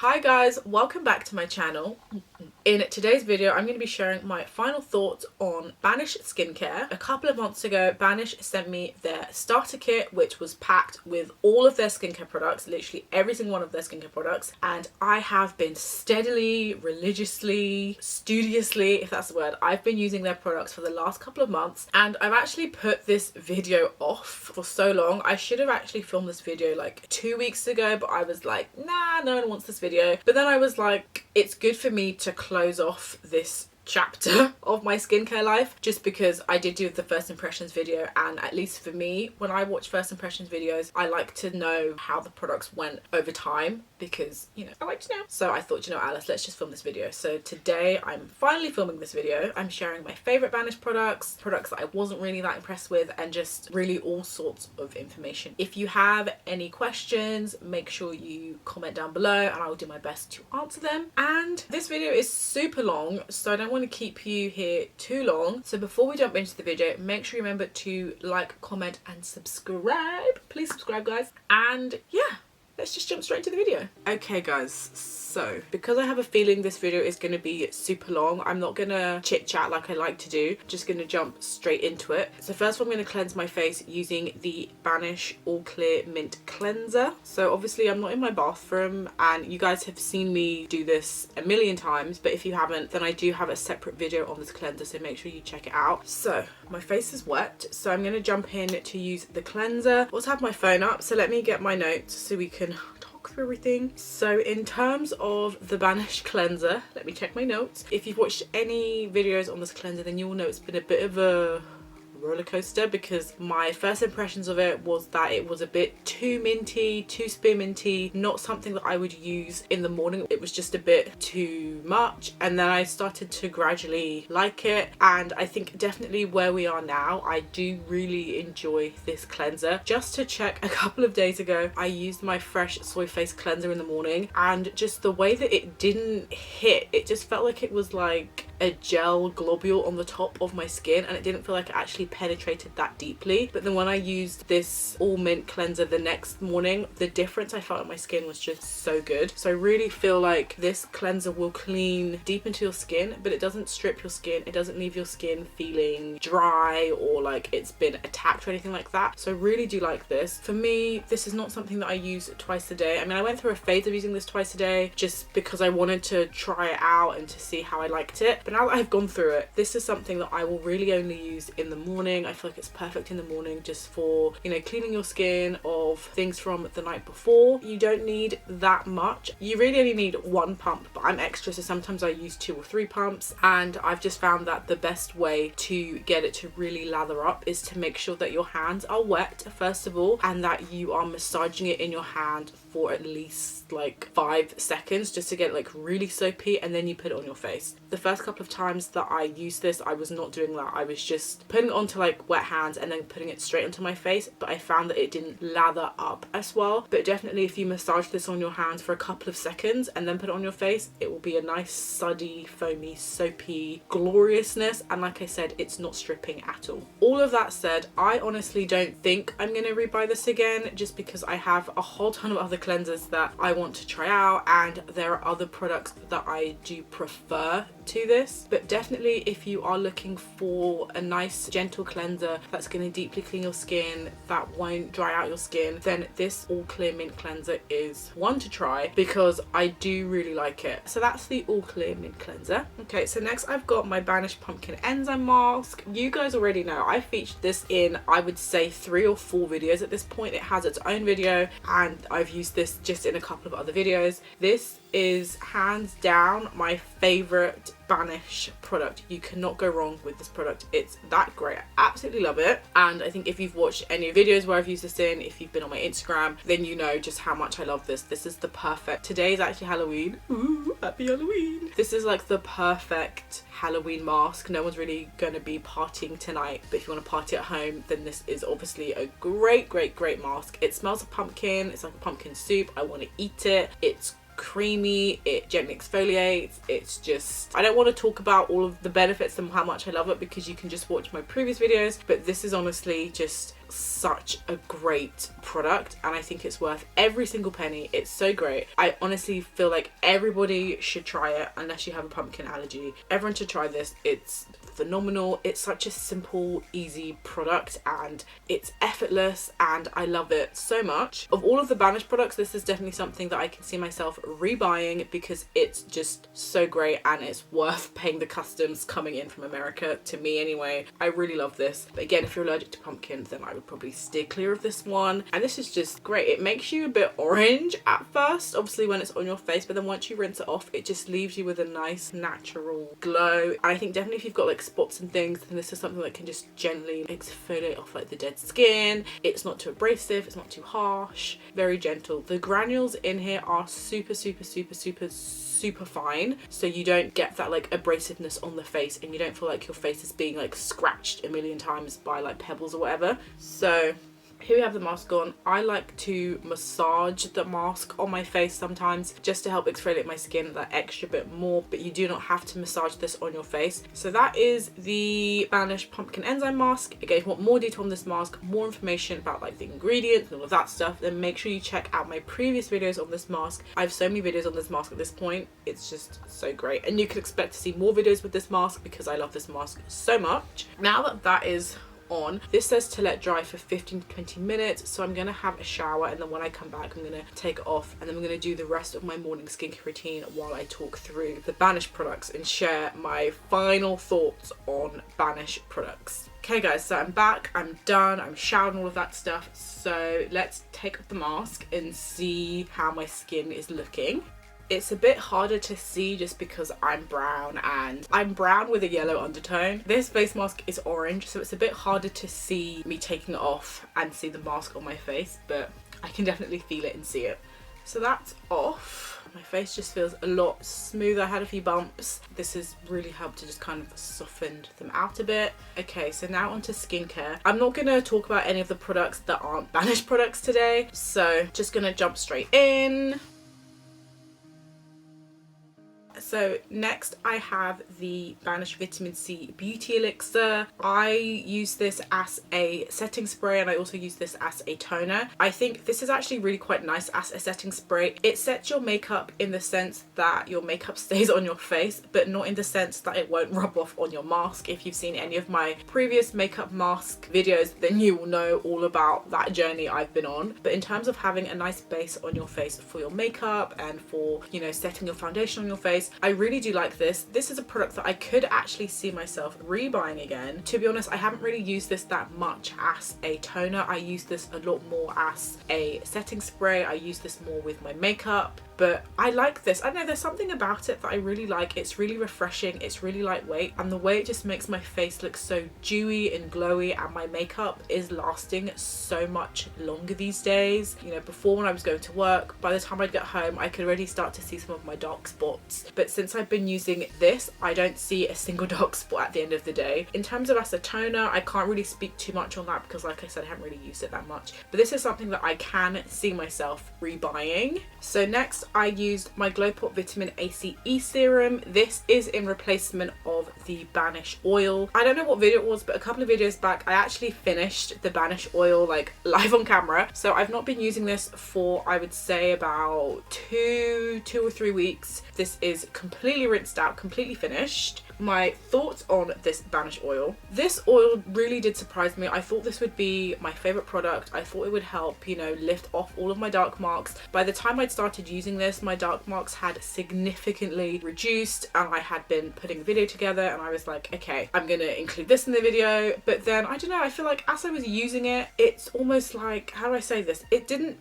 Hi guys, welcome back to my channel. In today's video, I'm going to be sharing my final thoughts on Banish skincare. A couple of months ago, Banish sent me their starter kit, which was packed with all of their skincare products, literally every single one of their skincare products. And I have been steadily, religiously, studiously, if that's the word, I've been using their products for the last couple of months. And I've actually put this video off for so long. I should have actually filmed this video like 2 weeks ago, but I was like, nah, no one wants this video. But then I was like, it's good for me to close off this chapter of my skincare life, just because I did do the first impressions video, and at least for me, when I watch first impressions videos, I like to know how the products went over time, because, you know, I like to know. So I thought, you know, Alice, let's just film this video. So today I'm finally filming this video. I'm sharing my favorite Banish products that I wasn't really that impressed with, and just really all sorts of information. If you have any questions, make sure you comment down below and I will do my best to answer them. And this video is super long, so I don't want to keep you here too long. So before we jump into the video, make sure you remember to like, comment and subscribe. Please subscribe, guys. And yeah, let's just jump straight into the video. Okay guys, so because I have a feeling this video is going to be super long, I'm not going to chit chat like I like to do. I'm just going to jump straight into it. So first I'm going to cleanse my face using the Banish All Clear Mint Cleanser. So obviously I'm not in my bathroom, and you guys have seen me do this a million times, but if you haven't, then I do have a separate video on this cleanser, so make sure you check it out. So my face is wet, so I'm going to jump in to use the cleanser. I also have my phone up, so let me get my notes so we can talk through everything. So in terms of the Banish cleanser, let me check my notes. If you've watched any videos on this cleanser, then you'll know it's been a bit of a roller coaster, because my first impressions of it was that it was a bit too minty, too spearminty, not something that I would use in the morning. It was just a bit too much, and then I started to gradually like it, and I think definitely where we are now, I do really enjoy this cleanser. Just to check, a couple of days ago I used my fresh soy face cleanser in the morning, and just the way that it didn't hit, it just felt like it was like a gel globule on the top of my skin, and it didn't feel like it actually penetrated that deeply. But then when I used this all mint cleanser the next morning, the difference I felt on my skin was just so good. So I really feel like this cleanser will clean deep into your skin, but it doesn't strip your skin, it doesn't leave your skin feeling dry or like it's been attacked or anything like that. So I really do like this. For me, this is not something that I use twice a day. I mean, I went through a phase of using this twice a day just because I wanted to try it out and to see how I liked it. But now that I've gone through it, this is something that I will really only use in the morning. I feel like it's perfect in the morning, just for, you know, cleaning your skin of things from the night before. You don't need that much. You really only need one pump, but I'm extra, so sometimes I use 2 or 3 pumps. And I've just found that the best way to get it to really lather up is to make sure that your hands are wet first of all, and that you are massaging it in your hand for at least like 5 seconds, just to get it like really soapy, and then you put it on your face. The first couple of times that I used this, I was not doing that. I was just putting it onto like wet hands and then putting it straight onto my face, but I found that it didn't lather up as well. But definitely if you massage this on your hands for a couple of seconds and then put it on your face, it will be a nice suddy, foamy, soapy gloriousness, and like I said, it's not stripping at all. All of that said, I honestly don't think I'm gonna rebuy this again, just because I have a whole ton of other cleansers that I want to try out, and there are other products that I do prefer to this. But definitely if you are looking for a nice gentle cleanser that's going to deeply clean your skin, that won't dry out your skin, then this All Clear Mint Cleanser is one to try, because I do really like it. So that's the All Clear Mint Cleanser. Okay, so next I've got my Banish Pumpkin Enzyme Mask. You guys already know I featured this in, I would say, 3 or 4 videos at this point. It has its own video, and I've used this just in a couple of other videos. This is hands down my favorite Banish product. You cannot go wrong with this product. It's that great. I absolutely love it. And I think if you've watched any videos where I've used this in, if you've been on my Instagram, then you know just how much I love this. This is the perfect, today is actually Halloween. Ooh, happy Halloween. This is like the perfect Halloween mask. No one's really going to be partying tonight, but if you want to party at home, then this is obviously a great mask. It smells of pumpkin. It's like a pumpkin soup. I want to eat it. It's creamy, it gently exfoliates. It's just, I don't want to talk about all of the benefits and how much I love it, because you can just watch my previous videos, but this is honestly just such a great product, and I think it's worth every single penny. It's so great. I honestly feel like everybody should try it unless you have a pumpkin allergy. Everyone should try this. It's phenomenal. It's such a simple, easy product, and it's effortless, and I love it so much. Of all of the Banish products, this is definitely something that I can see myself rebuying because it's just so great and it's worth paying the customs coming in from America, to me anyway. I really love this. But again, if you're allergic to pumpkins, then I would probably steer clear of this one. And this is just great. It makes you a bit orange at first, obviously when it's on your face, but then once you rinse it off, it just leaves you with a nice natural glow. And I think definitely if you've got like spots and things, then this is something that can just gently exfoliate off like the dead skin. It's not too abrasive, it's not too harsh, very gentle. The granules in here are super fine, so you don't get that like abrasiveness on the face, and you don't feel like your face is being like scratched a million times by like pebbles or whatever. So here we have the mask on. I like to massage the mask on my face sometimes just to help exfoliate my skin that extra bit more, but you do not have to massage this on your face. So that is the Banish Pumpkin Enzyme Mask. Again, if you want more detail on this mask, more information about like the ingredients and all of that stuff, then make sure you check out my previous videos on this mask. I have so many videos on this mask at this point. It's just so great, and you can expect to see more videos with this mask because I love this mask so much. Now that that is on, this says to let dry for 15 to 20 minutes, so I'm gonna have a shower, and then when I come back I'm gonna take it off, and then I'm gonna do the rest of my morning skincare routine while I talk through the Banish products and share my final thoughts on Banish products. Okay guys, so I'm back, I'm done, I'm showered and all of that stuff, so let's take off the mask and see how my skin is looking. It's a bit harder to see just because I'm brown, and I'm brown with a yellow undertone. This face mask is orange, so it's a bit harder to see me taking it off and see the mask on my face, but I can definitely feel it and see it. So that's off. My face just feels a lot smoother. I had a few bumps. This has really helped to just kind of soften them out a bit. Okay, so now onto skincare. I'm not gonna talk about any of the products that aren't Banish products today, so just gonna jump straight in. So next I have the Banish Vitamin C Beauty Elixir. I use this as a setting spray, and I also use this as a toner. I think this is actually really quite nice as a setting spray. It sets your makeup in the sense that your makeup stays on your face, but not in the sense that it won't rub off on your mask. If you've seen any of my previous makeup mask videos, then you will know all about that journey I've been on. But in terms of having a nice base on your face for your makeup and for, you know, setting your foundation on your face, I really do like this. This is a product that I could actually see myself rebuying again. To be honest, I haven't really used this that much as a toner. I use this a lot more as a setting spray. I use this more with my makeup. But I like this. I don't know, there's something about it that I really like. It's really refreshing, it's really lightweight, and the way it just makes my face look so dewy and glowy, and my makeup is lasting so much longer these days. You know, before when I was going to work, by the time I'd get home, I could already start to see some of my dark spots. But since I've been using this, I don't see a single dark spot at the end of the day. In terms of as a toner, I can't really speak too much on that because, like I said, I haven't really used it that much. But this is something that I can see myself rebuying. So next, I used my Glowport Vitamin ACE Serum. This is in replacement of the Banish oil. I don't know what video it was, but a couple of videos back, I actually finished the Banish oil like live on camera. So I've not been using this for, I would say, about two or 3 weeks. This is completely rinsed out, completely finished. My thoughts on this Banish oil. This oil really did surprise me. I thought this would be my favorite product. I thought it would help, you know, lift off all of my dark marks. By the time I'd started using this, my dark marks had significantly reduced, and I had been putting a video together, and I was like, okay, I'm gonna include this in the video. But then, I don't know, I feel like as I was using it, it's almost like, how do I say this? I don't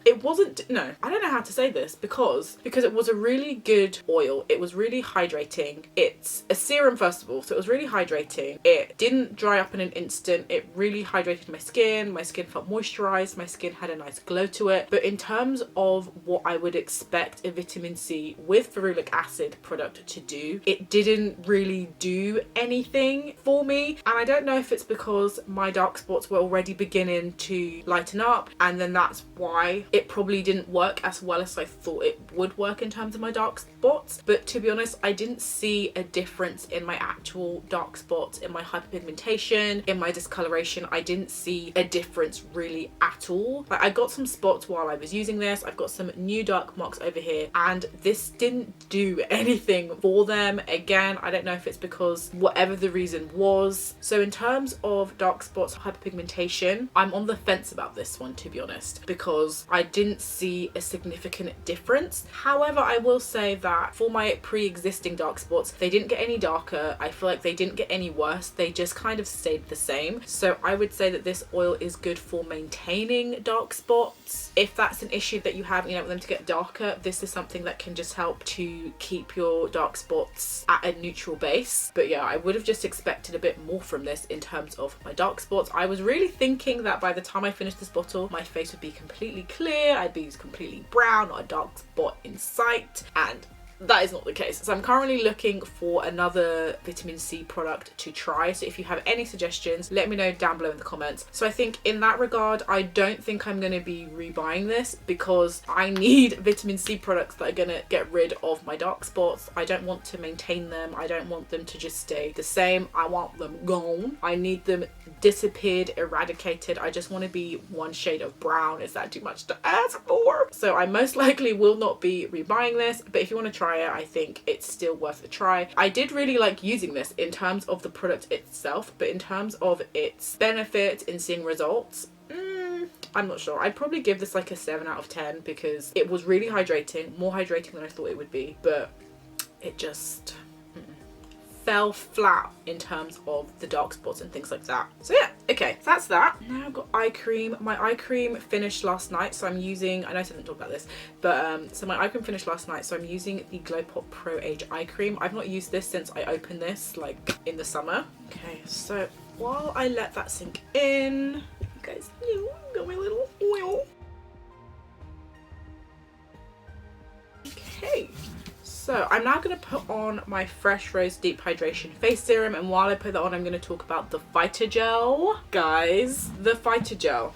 know how to say this because it was a really good oil. It was really hydrating. It's a serum first of all, so it was really hydrating. It didn't dry up in an instant. It really hydrated my skin. My skin felt moisturized. My skin had a nice glow to it. But in terms of what I would expect a vitamin C with ferulic acid product to do, it didn't really do do anything for me, and I don't know if it's because my dark spots were already beginning to lighten up, and then that's why it probably didn't work as well as I thought it would work in terms of my dark spots. But to be honest, I didn't see a difference in my actual dark spots, in my hyperpigmentation, in my discoloration. I didn't see a difference really at all. Like, I got some spots while I was using this. I've got some new dark marks over here, and this didn't do anything for them. Again, I don't know if it's because whatever the reason was. So in terms of dark spots, hyperpigmentation, I'm on the fence about this one, to be honest, because I didn't see a significant difference. However, I will say that for my pre-existing dark spots, they didn't get any darker. I feel like they didn't get any worse. They just kind of stayed the same. So I would say that this oil is good for maintaining dark spots. If that's an issue that you have, you don't want them to get darker, this is something that can just help to keep your dark spots at a neutral base. But yeah, I would have just expected a bit more from this in terms of my dark spots. I was really thinking that by the time I finished this bottle, my face would be completely clear, I'd be completely brown, not a dark spot in sight, and that is not the case. So I'm currently looking for another vitamin C product to try. So if you have any suggestions, let me know down below in the comments. So I think in that regard, I don't think I'm going to be rebuying this, because I need vitamin C products that are going to get rid of my dark spots. I don't want to maintain them. I don't want them to just stay the same. I want them gone. I need them disappeared, eradicated. I just want to be one shade of brown. Is that too much to ask for? So I most likely will not be rebuying this, but if you want to try it, I think it's still worth a try. I did really like using this in terms of the product itself, but in terms of its benefit in seeing results, I'm not sure. I'd probably give this like a 7 out of 10 because it was really hydrating, more hydrating than I thought it would be, but it just fell flat in terms of the dark spots and things like that. So yeah, okay, so that's that. Now I've got eye cream. My eye cream finished last night, so I'm using, I know I didn't talk about this, but so my eye cream finished last night, so I'm using the Glow Pop Pro Age eye cream. I've not used this since I opened this like in the summer. Okay, so while I let that sink in, you guys, got my little oil. Okay. So I'm now going to put on my Fresh Rose Deep Hydration Face Serum, and while I put that on, I'm going to talk about the Phytogel. Guys, the Phytogel.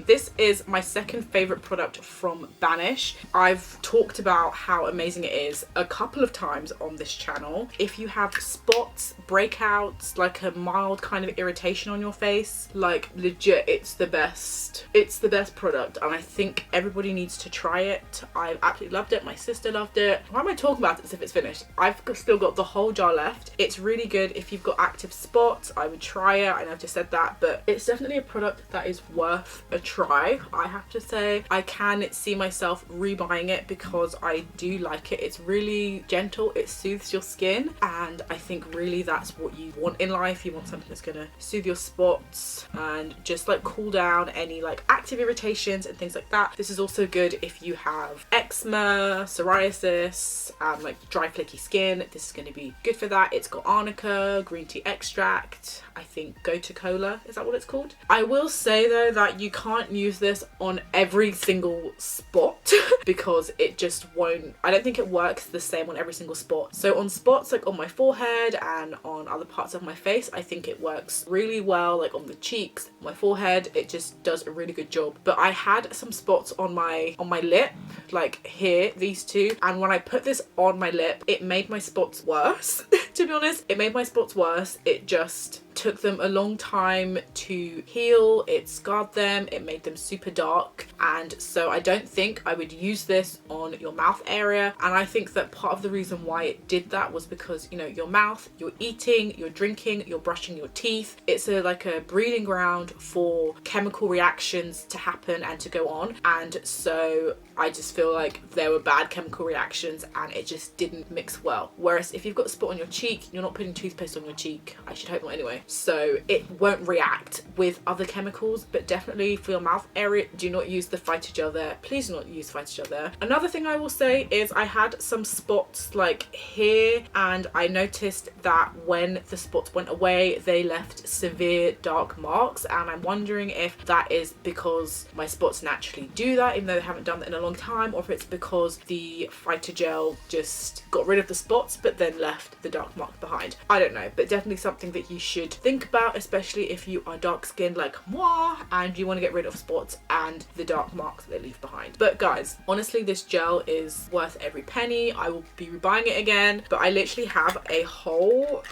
This is my second favourite product from Banish. I've talked about how amazing it is a couple of times on this channel. If you have spots, breakouts, like a mild kind of irritation on your face, like legit, it's the best. It's the best product, and I think everybody needs to try it. I've absolutely loved it. My sister loved it. Why am I talking about it as if it's finished? I've still got the whole jar left. It's really good if you've got active spots. I would try it. I know I've just said that, but it's definitely a product that is worth a try. I have to say, I can see myself rebuying it because I do like it. It's really gentle, it soothes your skin, and I think really that's what you want in life. You want something that's gonna soothe your spots and just like cool down any like active irritations and things like that. This is also good if you have eczema, psoriasis, like dry flaky skin. This is going to be good for that. It's got arnica, green tea extract, I think gotu kola, is that what it's called? I will say though that you can't use this on every single spot because it just won't, I don't think it works the same on every single spot. So on spots like on my forehead and on other parts of my face, I think it works really well, like on the cheeks, my forehead, it just does a really good job. But I had some spots on my lip, like here, these two, and when I put this on my lip, it made my spots worse. To be honest, it made my spots worse. It just took them a long time to heal. It scarred them, it made them super dark, and so I don't think I would use this on your mouth area. And I think that part of the reason why it did that was because, you know, your mouth, you're eating, you're drinking, you're brushing your teeth. It's like a breeding ground for chemical reactions to happen and to go on, and so I just feel like there were bad chemical reactions and it just didn't mix well. Whereas if you've got a spot on your cheek, you're not putting toothpaste on your cheek. I should hope not anyway. anyway, so it won't react with other chemicals. But definitely for your mouth area, do not use the Phytogel there. Please do not use Phytogel there. Another thing I will say is I had some spots like here, and I noticed that when the spots went away, they left severe dark marks, and I'm wondering if that is because my spots naturally do that even though they haven't done that in a long time, or if it's because the Phytogel just got rid of the spots but then left the dark marks behind. I don't know, but definitely something that you should think about, especially if you are dark skinned like moi and you want to get rid of spots and the dark marks that they leave behind. But guys, honestly, this gel is worth every penny. I will be rebuying it again, but I literally have a whole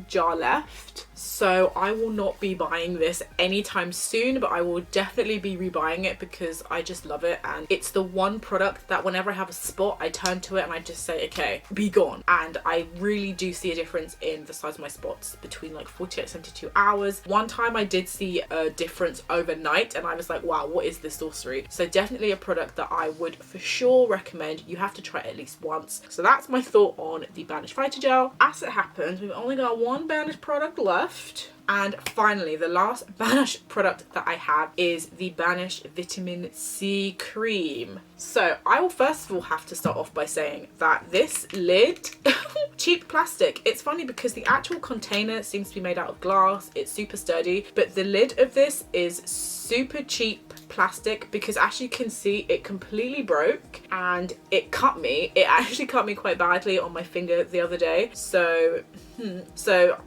jar left, so I will not be buying this anytime soon, but I will definitely be rebuying it because I just love it. And it's the one product that whenever I have a spot, I turn to it and I just say, okay, be gone. And I really do see a difference in the size of my spots between like 48 to 72 hours. One time I did see a difference overnight and I was like, wow, what is this sorcery? So definitely a product that I would for sure recommend. You have to try it at least once. So that's my thought on the Banish Phytogel. As it happens, we've only got one Banish product left. And finally, the last Banish product that I have is the Banish Vitamin C Cream. So I will first of all have to start off by saying that this lid, cheap plastic. It's funny because the actual container seems to be made out of glass. It's super sturdy, but the lid of this is super cheap plastic because as you can see, it completely broke and it cut me. It actually cut me quite badly on my finger the other day. So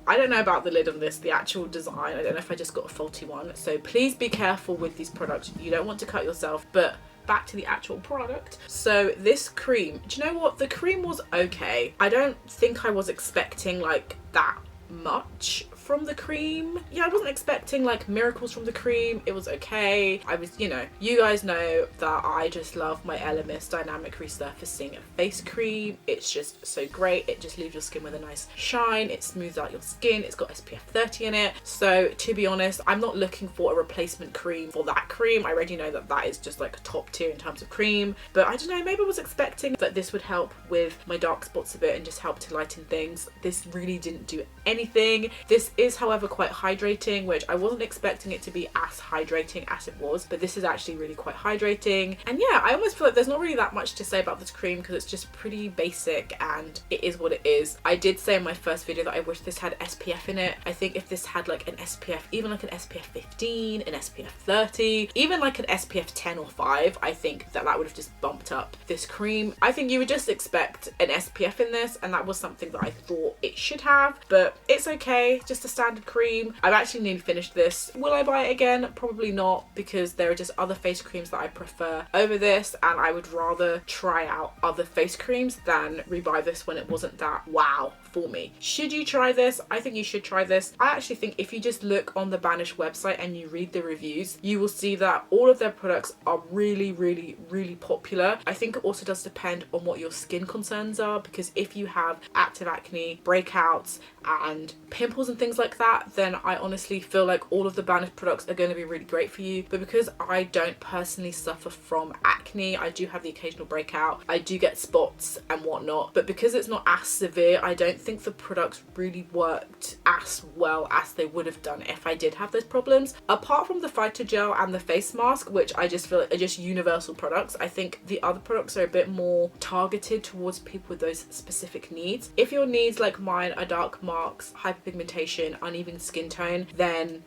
I don't know about the lid on this, the actual design. I don't know if I just got a faulty one. So please be careful with these products. You don't want to cut yourself, but back to the actual product. So this cream, do you know what? The cream was okay. I don't think I was expecting like that much from the cream. Yeah, I wasn't expecting like miracles from the cream. It was okay. I was, you know, you guys know that I just love my Elemis Dynamic Resurfacing face cream. It's just so great. It just leaves your skin with a nice shine. It smooths out your skin. It's got SPF 30 in it. So to be honest, I'm not looking for a replacement cream for that cream. I already know that that is just like top tier in terms of cream, but I don't know, maybe I was expecting that this would help with my dark spots a bit and just help to lighten things. This really didn't do anything. This is however quite hydrating, which I wasn't expecting it to be as hydrating as it was, but this is actually really quite hydrating. And yeah, I almost feel like there's not really that much to say about this cream because it's just pretty basic and it is what it is. I did say in my first video that I wish this had SPF in it. I think if this had like an SPF, even like an SPF 15, an SPF 30, even like an SPF 10 or 5, I think that that would have just bumped up this cream. I think you would just expect an SPF in this, and that was something that I thought it should have, but it's okay, just a standard cream. I've actually nearly finished this. Will I buy it again? Probably not, because there are just other face creams that I prefer over this, and I would rather try out other face creams than rebuy this when it wasn't that wow for me. Should you try this? I think you should try this. I actually think if you just look on the Banish website and you read the reviews, you will see that all of their products are really, really, really popular. I think it also does depend on what your skin concerns are, because if you have active acne, breakouts, and pimples and things like that, then I honestly feel like all of the Banish products are going to be really great for you. But because I don't personally suffer from acne, I do have the occasional breakout, I do get spots and whatnot, but because it's not as severe, I don't think the products really worked as well as they would have done if I did have those problems. Apart from the Phytogel and the face mask, which I just feel like are just universal products, I think the other products are a bit more targeted towards people with those specific needs. If your needs like mine are dark marks, hyperpigmentation, uneven skin tone, then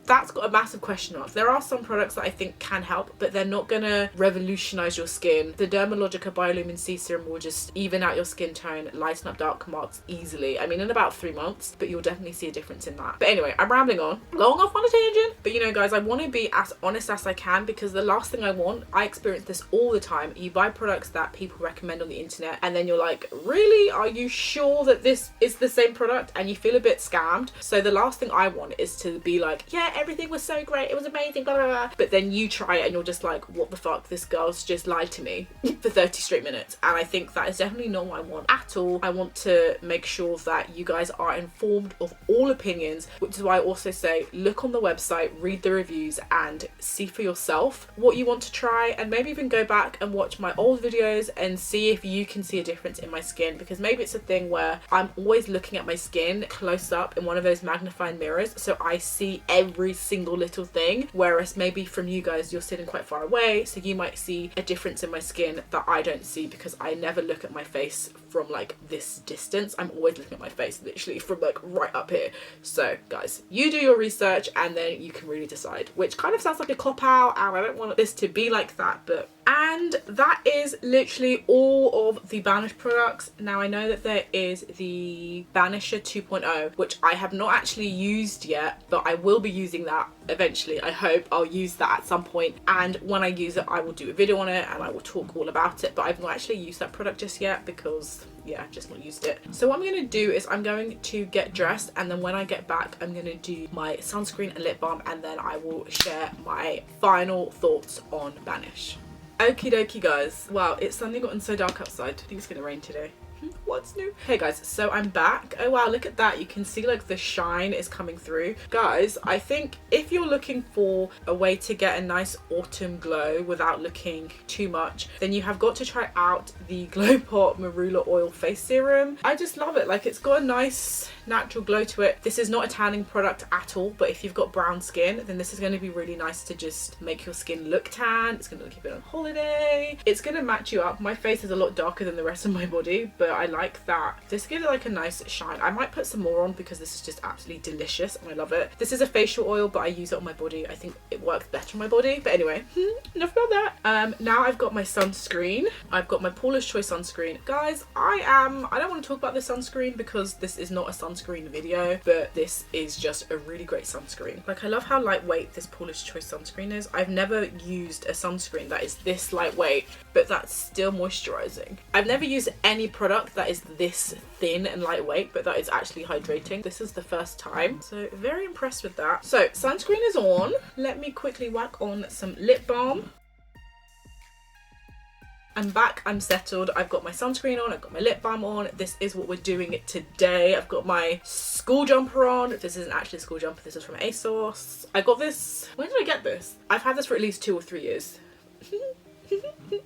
that's got a massive question mark. There are some products that I think can help, but they're not gonna revolutionize your skin. The Dermalogica Biolumin C Serum will just even out your skin tone, lighten up dark marks easily. I mean, in about 3 months, but you'll definitely see a difference in that. But anyway, I'm rambling on, going off on a tangent. But you know, guys, I want to be as honest as I can, because the last thing I want, I experience this all the time. You buy products that people recommend on the internet, and then you're like, really? Are you sure that this is the same product? And you feel a bit scammed. So the last thing I want is to be like, yeah, everything was so great, it was amazing, blah blah blah. But then you try it and you're just like, what the fuck, this girl's just lied to me for 30 straight minutes. And I think that is definitely not what I want at all. I want to make sure that you guys are informed of all opinions, which is why I also say look on the website, read the reviews, and see for yourself what you want to try, and maybe even go back and watch my old videos and see if you can see a difference in my skin, because maybe it's a thing where I'm always looking at my skin close up in one of those magnifying mirrors, so I see every single little thing, whereas maybe from you guys you're sitting quite far away, so you might see a difference in my skin that I don't see, because I never look at my face from like this distance. I'm always looking at my face literally from like right up here. So guys, you do your research and then you can really decide, which kind of sounds like a cop out, and I don't want this to be like that, but and that is literally all of the Banish products. Now I know that there is the Banisher 2.0, which I have not actually used yet, but I will be using that eventually. I hope I'll use that at some point, and when I use it I will do a video on it and I will talk all about it, but I've not actually used that product just yet because yeah, I've just not used it. So what I'm going to do is I'm going to get dressed, and then when I get back I'm going to do my sunscreen and lip balm, and then I will share my final thoughts on Banish. Okie dokie guys, wow, it's suddenly gotten so dark outside. I think it's gonna rain today. What's new? Hey guys, so I'm back. Oh wow, look at that. You can see like the shine is coming through. Guys, I think if you're looking for a way to get a nice autumn glow without looking too much, then you have got to try out the Glow Pot Marula Oil Face Serum. I just love it. Like, it's got a nice natural glow to it. This is not a tanning product at all, but if you've got brown skin, then this is going to be really nice to just make your skin look tan. It's going to look a bit on holiday. It's going to match you up. My face is a lot darker than the rest of my body, but I like that. This gives it like a nice shine. I might put some more on because this is just absolutely delicious and I love it. This is a facial oil, but I use it on my body. I think it works better on my body. But anyway, enough about that. Now I've got my sunscreen. I've got my Paula's Choice sunscreen. Guys, I don't want to talk about this sunscreen because this is not a sunscreen video, but this is just a really great sunscreen. Like, I love how lightweight this Paula's Choice sunscreen is. I've never used a sunscreen that is this lightweight, but that's still moisturizing. I've never used any product that is this thin and lightweight, but that is actually hydrating. This is the first time, so very impressed with that. So sunscreen is on. Let me quickly whack on some lip balm. I'm back, I'm settled. I've got my sunscreen on, I've got my lip balm on. This is what we're doing today. I've got my school jumper on. This isn't actually a school jumper, this is from ASOS. I got this, when did I get this? I've had this for at least 2 or 3 years.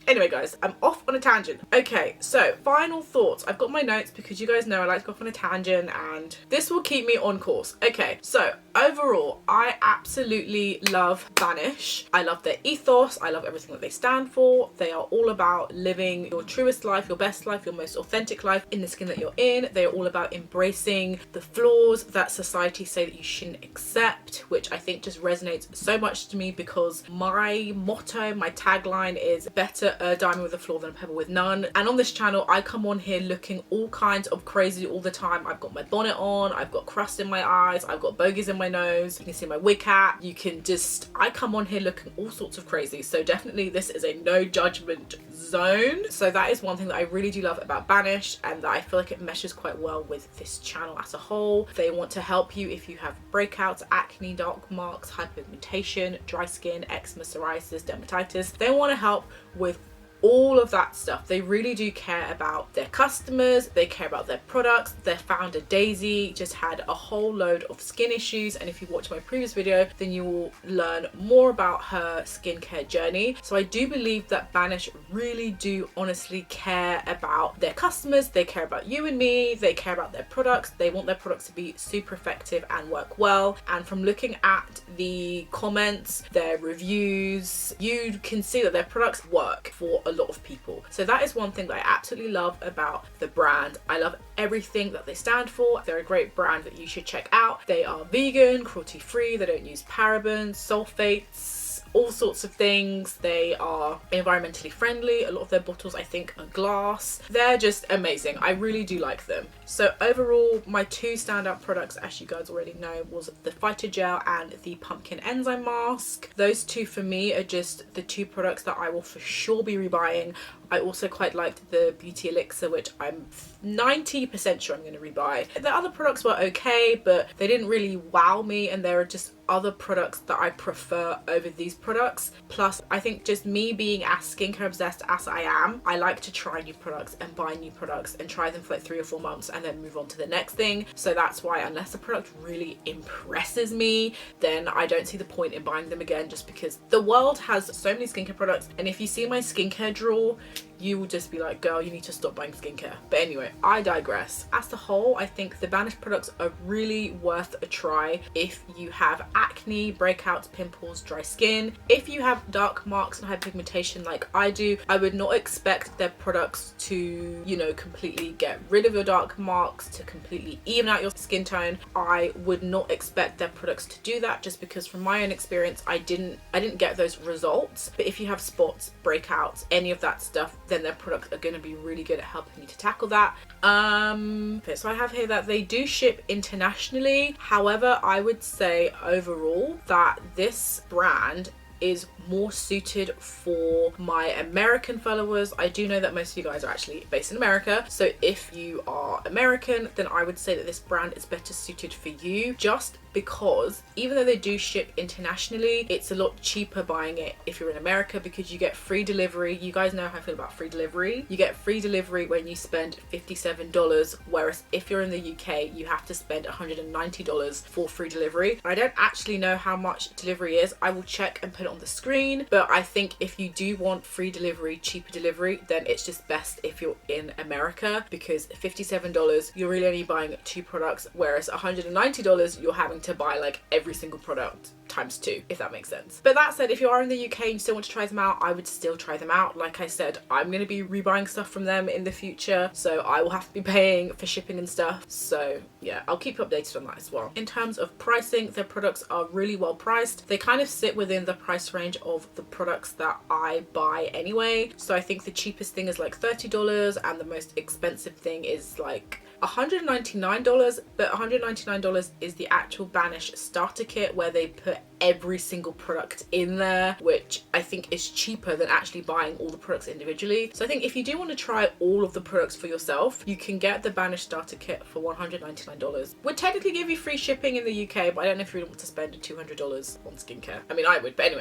Anyway guys, I'm off on a tangent. Okay, so final thoughts. I've got my notes because you guys know I like to go off on a tangent and this will keep me on course. Okay, so overall, I absolutely love Banish. I love their ethos. I love everything that they stand for. They are all about living your truest life, your best life, your most authentic life in the skin that you're in. They are all about embracing the flaws that society say that you shouldn't accept, which I think just resonates so much to me because my motto, my tagline is better a diamond with a flaw than a pebble with none. And on this channel, I come on here looking all kinds of crazy all the time. I've got my bonnet on, I've got crust in my eyes, I've got bogies in my nose, you can see my wig cap. You can just, I come on here looking all sorts of crazy. So definitely this is a no judgment zone. So that is one thing that I really do love about Banish, and that I feel like it meshes quite well with this channel as a whole. They want to help you if you have breakouts, acne, dark marks, hyperpigmentation, dry skin, eczema, psoriasis, dermatitis. They want to help with all of that stuff. They really do care about their customers, they care about their products. Their founder Daisy just had a whole load of skin issues, and if you watch my previous video then you will learn more about her skincare journey. So I do believe that Banish really do honestly care about their customers. They care about you and me, they care about their products. They want their products to be super effective and work well, and from looking at the comments, their reviews, you can see that their products work for a lot of people. So that is one thing that I absolutely love about the brand. I love everything that they stand for. They're a great brand that you should check out. They are vegan, cruelty free, they don't use parabens, sulfates, all sorts of things. They are environmentally friendly. A lot of their bottles I think are glass. They're just amazing. I really do like them. So overall, my 2 standout products, as you guys already know, was the Fighter Gel and the Pumpkin Enzyme Mask. Those 2 for me are just the 2 products that I will for sure be rebuying. I also quite liked the Beauty Elixir, which I'm 90% sure I'm going to rebuy. The other products were okay, but they didn't really wow me, and there are just other products that I prefer over these products. Plus, I think just me being as skincare obsessed as I am, I like to try new products and buy new products and try them for like 3 or 4 months and then move on to the next thing. So that's why unless the product really impresses me, then I don't see the point in buying them again, just because the world has so many skincare products, and if you see my skincare drawer, you will just be like, girl, you need to stop buying skincare. But anyway, I digress. As a whole, I think the Banish products are really worth a try if you have acne, breakouts, pimples, dry skin. If you have dark marks and hyperpigmentation like I do, I would not expect their products to, you know, completely get rid of your dark marks, to completely even out your skin tone. I would not expect their products to do that, just because from my own experience, I didn't get those results. But if you have spots, breakouts, any of that stuff, then their products are going to be really good at helping you to tackle that. Okay, so I have here that they do ship internationally. However, I would say overall that this brand is more suited for my American followers. I do know that most of you guys are actually based in America, so if you are American, then I would say that this brand is better suited for you, just because even though they do ship internationally, it's a lot cheaper buying it if you're in America, because you get free delivery. You guys know how I feel about free delivery. You get free delivery when you spend $57, whereas if you're in the UK, you have to spend $190 for free delivery. I don't actually know how much delivery is. I will check and put it on the screen, but I think if you do want free delivery, cheaper delivery, then it's just best if you're in America, because $57 you're really only buying 2 products, whereas $190 you're having to buy like every single product times 2, if that makes sense. But that said, if you are in the UK and you still want to try them out, I would still try them out. Like I said, I'm going to be rebuying stuff from them in the future, so I will have to be paying for shipping and stuff. So yeah, I'll keep you updated on that as well. In terms of pricing, their products are really well priced. They kind of sit within the price range of the products that I buy anyway. So I think the cheapest thing is like $30 and the most expensive thing is like $199, but $199 is the actual Banish starter kit where they put every single product in there, which I think is cheaper than actually buying all the products individually. So I think if you do want to try all of the products for yourself, you can get the Banish starter kit for $199. Would technically give you free shipping in the UK, but I don't know if you really want to spend $200 on skincare. I mean, I would, but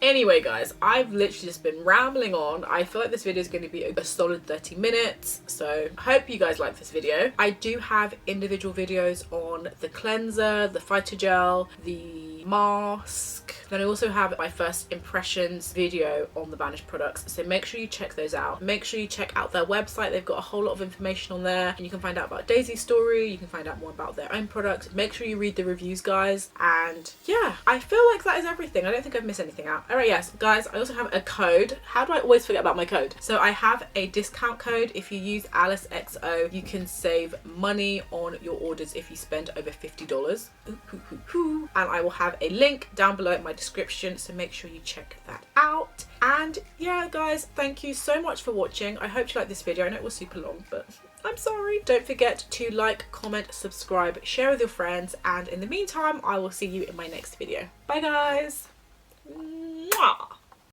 anyway guys, I've literally just been rambling on. I feel like this video is going to be a solid 30 minutes, so I hope you guys like this video. I do have individual videos on the cleanser, the phytogel, the mask. Then I also have my first impressions video on the Banish products, so make sure you check those out. Make sure you check out their website. They've got a whole lot of information on there, and you can find out about Daisy's story, you can find out more about their own product. Make sure you read the reviews, guys, and yeah, I feel like that is everything. I don't think I've missed anything out. Alright, yes guys, I also have a code. How do I always forget about my code? So I have a discount code. If you use byalicexo, you can save money on your orders if you spend over $50. And I will have a link down below in my description, so make sure you check that out. And yeah guys, thank you so much for watching. I hope you liked this video. I know it was super long, but I'm sorry. Don't forget to like, comment, subscribe, share with your friends, and in the meantime I will see you in my next video. Bye guys. Mwah.